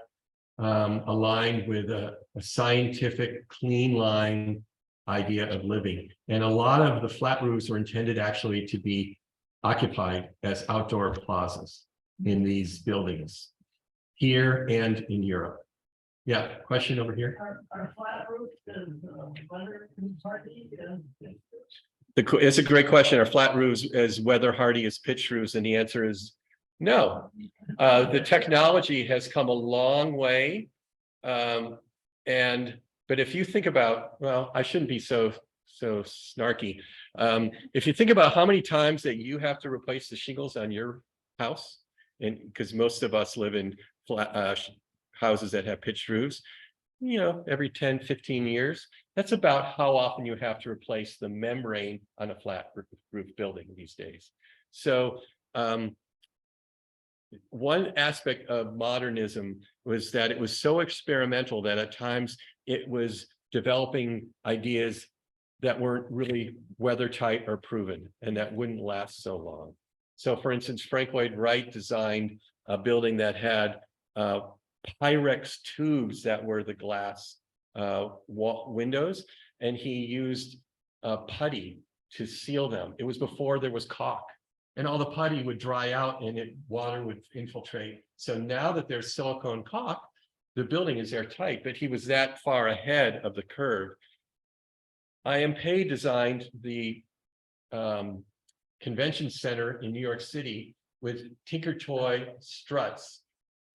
aligned with a scientific, clean line idea of living. And a lot of the flat roofs were intended actually to be occupied as outdoor plazas in these buildings, here and in Europe. Yeah, question over here. Our flat roof is, weather hardy, It's a great question. Are flat roofs as weather hardy as pitched roofs? And the answer is no. The technology has come a long way. But if you think about, well, I shouldn't be so snarky. If you think about how many times that you have to replace the shingles on your house, and because most of us live in flat houses that have pitched roofs, you know, every 10, 15 years, that's about how often you have to replace the membrane on a flat roof building these days. So one aspect of modernism was that it was so experimental that at times it was developing ideas that weren't really weather tight or proven, and that wouldn't last so long. So for instance, Frank Lloyd Wright designed a building that had Pyrex tubes that were the glass windows, and he used putty to seal them. It was before there was caulk, and all the putty would dry out and water would infiltrate. So now that there's silicone caulk, the building is airtight, but he was that far ahead of the curve. I.M. Pei designed the convention center in New York City with Tinker Toy struts,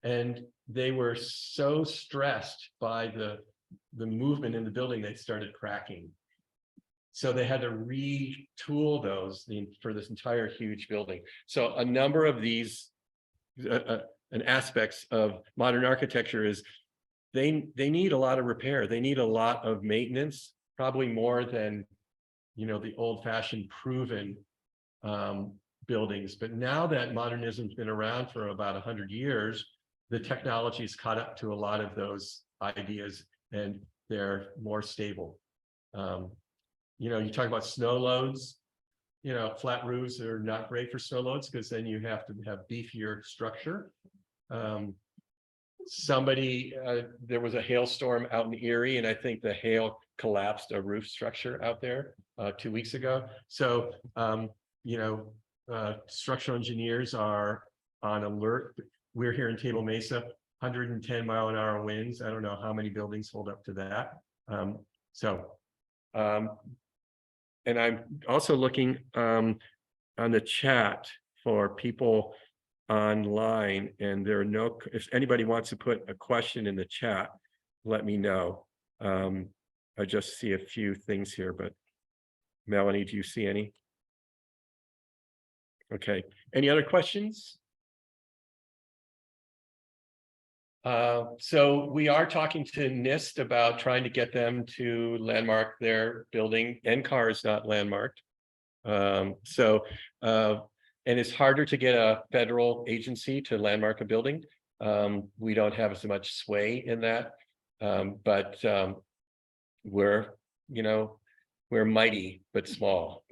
and they were so stressed by the movement in the building, they started cracking. So they had to retool those for this entire huge building. So a number of these and aspects of modern architecture is they need a lot of repair. They need a lot of maintenance, probably more than, you know, the old-fashioned proven buildings. But now that modernism's been around for about 100 years, the technology's caught up to a lot of those ideas, and they're more stable. You know, you talk about snow loads, you know, flat roofs are not great for snow loads because then you have to have beefier structure. There was a hailstorm out in Erie, and I think the hail collapsed a roof structure out there 2 weeks ago. So, you know, structural engineers are on alert. We're here in Table Mesa, 110-mile-an-hour winds. I don't know how many buildings hold up to that. And I'm also looking on the chat for people online, and there are no, if anybody wants to put a question in the chat, let me know. I just see a few things here, but Melanie, do you see any? Okay, any other questions? So we are talking to NIST about trying to get them to landmark their building. NCAR is not landmarked. And it's harder to get a federal agency to landmark a building. We don't have as much sway in that, but we're, you know, we're mighty but small.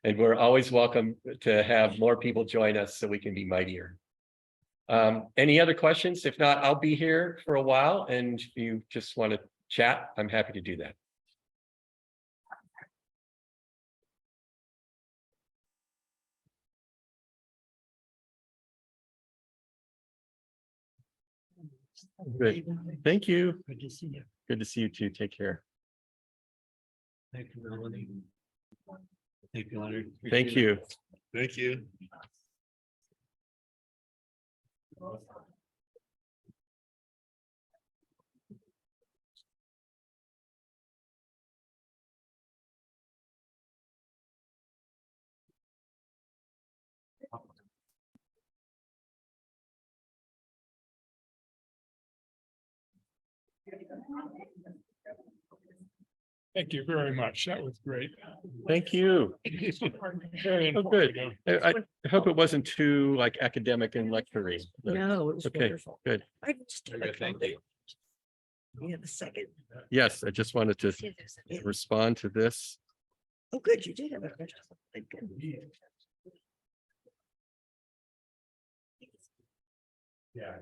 And we're always welcome to have more people join us so we can be mightier. Any other questions? If not, I'll be here for a while, and if you just want to chat, I'm happy to do that. Good. Thank you. Good to see you. Good to see you too. Take care. Thank you, Melanie. Thank you, Leonard. Thank you. Thank you. Thank you very much. That was great. Thank you. Very Oh, good. informative. I hope it wasn't too like academic and lecturing. No, it was Okay, wonderful. good. I just have a Thank comment. You have a second. Yes, I just wanted to respond to this. Oh, good, you did have a question. Good, good. Yeah.